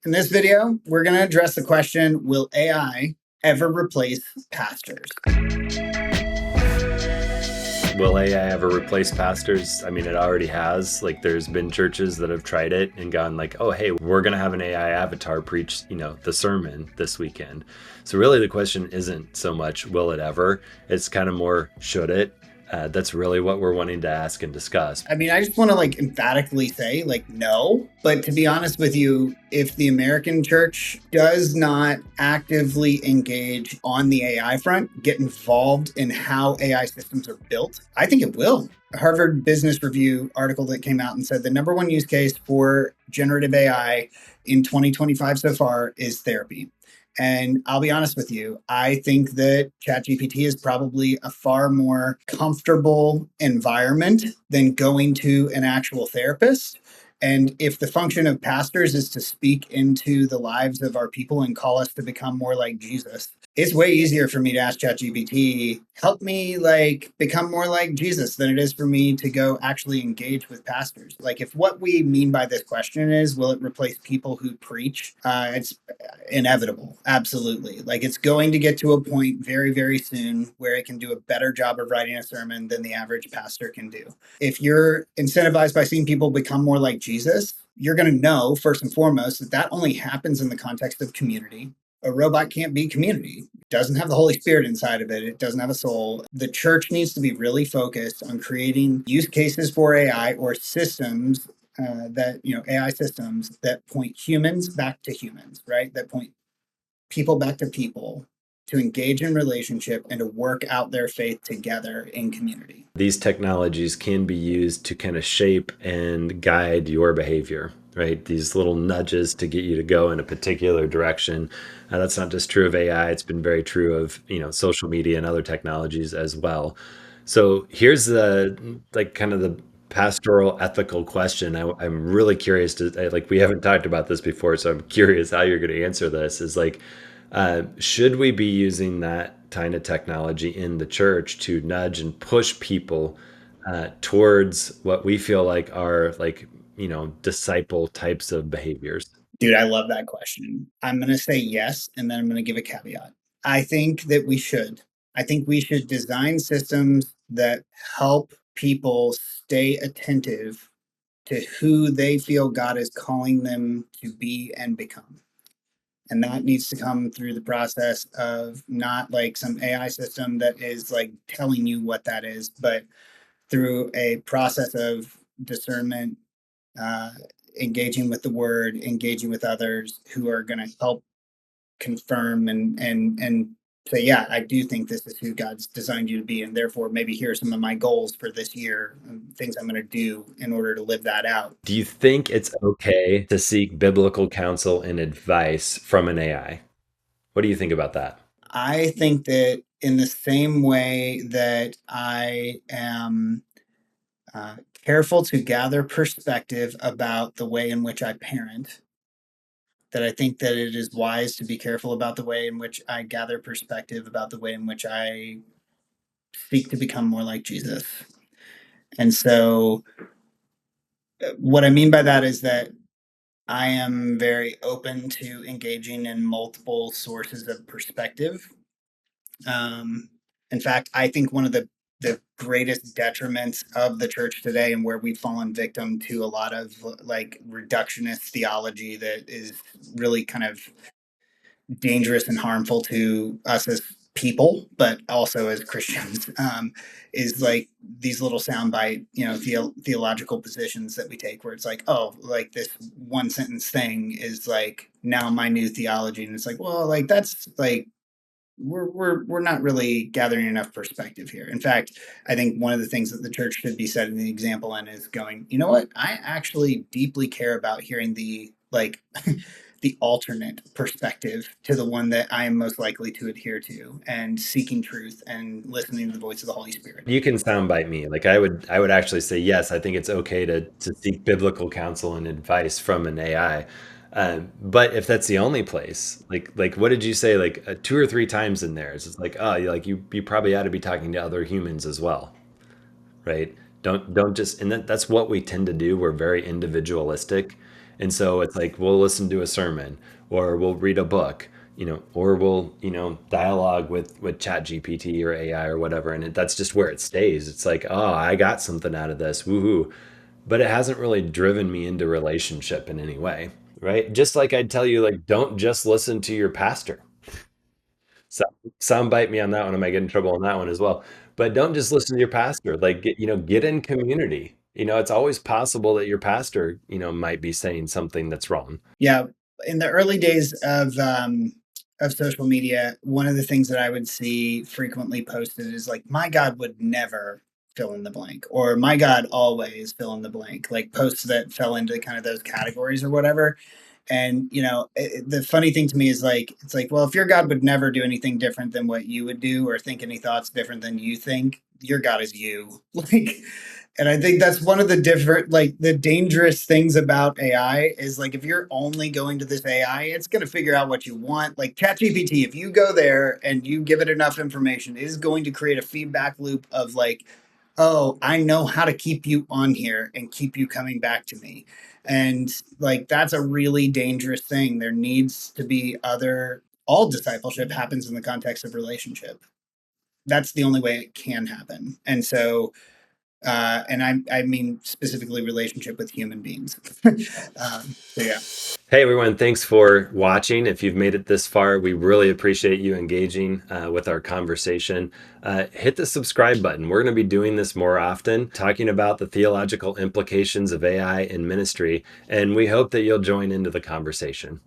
In this video, we're going to address the question, will AI ever replace pastors? Will AI ever replace pastors? I mean, it already has. Like, there's been churches that have tried it and gone like, oh, hey, we're going to have an AI avatar preach, the sermon this weekend. So really the question isn't so much, will it ever? It's kind of more, should it? That's really what we're wanting to ask and discuss. I mean, I just want to emphatically say no. But to be honest with you, if the American church does not actively engage on the AI front, get involved in how AI systems are built, I think it will. A Harvard Business Review article that came out and said the number one use case for generative AI in 2025 so far is therapy. And I'll be honest with you, I think that ChatGPT is probably a far more comfortable environment than going to an actual therapist. And if the function of pastors is to speak into the lives of our people and call us to become more like Jesus, it's way easier for me to ask ChatGPT, help me become more like Jesus than it is for me to go actually engage with pastors. If what we mean by this question is, will it replace people who preach? It's inevitable. Absolutely. It's going to get to a point very, very soon where it can do a better job of writing a sermon than the average pastor can do. If you're incentivized by seeing people become more like Jesus, you're going to know first and foremost that that only happens in the context of community. A robot can't be community. It doesn't have the Holy Spirit inside of it. It doesn't have a soul. The church needs to be really focused on creating use cases for AI or systems AI systems that point humans back to humans, right? That point people back to people to engage in relationship and to work out their faith together in community. These technologies can be used to kind of shape and guide your behavior, right? These little nudges to get you to go in a particular direction. That's not just true of AI. It's been very true of, social media and other technologies as well. So here's kind of the pastoral ethical question. I'm really curious we haven't talked about this before, so I'm curious how you're going to answer this is should we be using that kind of technology in the church to nudge and push people towards what we feel like are disciple types of behaviors? Dude, I love that question. I'm going to say yes, and then I'm going to give a caveat. I think that we should. I think we should design systems that help people stay attentive to who they feel God is calling them to be and become. And that needs to come through the process of not some AI system that is telling you what that is, but through a process of discernment, uh, engaging with the word, engaging with others who are going to help confirm and say, yeah, I do think this is who God's designed you to be, and therefore maybe here are some of my goals for this year, things I'm going to do in order to live that out. Do you think it's okay to seek biblical counsel and advice from an AI? What do you think about that? I think that in the same way that I am careful to gather perspective about the way in which I parent, that I think that it is wise to be careful about the way in which I gather perspective about the way in which I seek to become more like Jesus. And so, what I mean by that is that I am very open to engaging in multiple sources of perspective. Um, in fact, I think one of the greatest detriments of the church today, and where we've fallen victim to a lot of reductionist theology that is really kind of dangerous and harmful to us as people, but also as Christians, is these little soundbite, theological positions that we take, where it's oh, this one sentence thing is now my new theology, and it's well, that's we're not really gathering enough perspective here. In fact, I think one of the things that the church should be setting the example in is going, you know what? I actually deeply care about hearing the the alternate perspective to the one that I am most likely to adhere to, and seeking truth and listening to the voice of the Holy Spirit. You can soundbite me. I would actually say yes. I think it's okay to seek biblical counsel and advice from an AI. But if that's the only place, what did you say? Two or three times in there, it's oh, you probably ought to be talking to other humans as well, right? Don't just, and that's what we tend to do. We're very individualistic, And so it's like we'll listen to a sermon or we'll read a book, or we'll, dialogue with Chat GPT or AI or whatever. And that's just where it stays. It's like, oh, I got something out of this. Woohoo. But it hasn't really driven me into relationship in any way. Right. Just like I'd tell you, like, don't just listen to your pastor. So, some bite me on that one. I might get in trouble on that one as well. But don't just listen to your pastor. Like, get in community. It's always possible that your pastor, might be saying something that's wrong. Yeah, in the early days of social media, one of the things that I would see frequently posted is like, "My God would never fill in the blank," or "My God always fill in the blank," like posts that fell into kind of those categories or whatever. And the funny thing to me is like, it's like, well, if your God would never do anything different than what you would do, or think any thoughts different than you think, your God is you. Like, and I think that's one of the different, like, the dangerous things about AI is like, if you're only going to this AI, it's going to figure out what you want. Like ChatGPT, if you go there and you give it enough information, it is going to create a feedback loop of like, oh, I know how to keep you on here and keep you coming back to me. And like, that's a really dangerous thing. There needs to be all discipleship happens in the context of relationship. That's the only way it can happen. And so, and I mean specifically relationship with human beings. So yeah. Hey everyone, thanks for watching. If you've made it this far, we really appreciate you engaging with our conversation. Hit the subscribe button. We're going to be doing this more often, talking about the theological implications of AI in ministry, and we hope that you'll join into the conversation.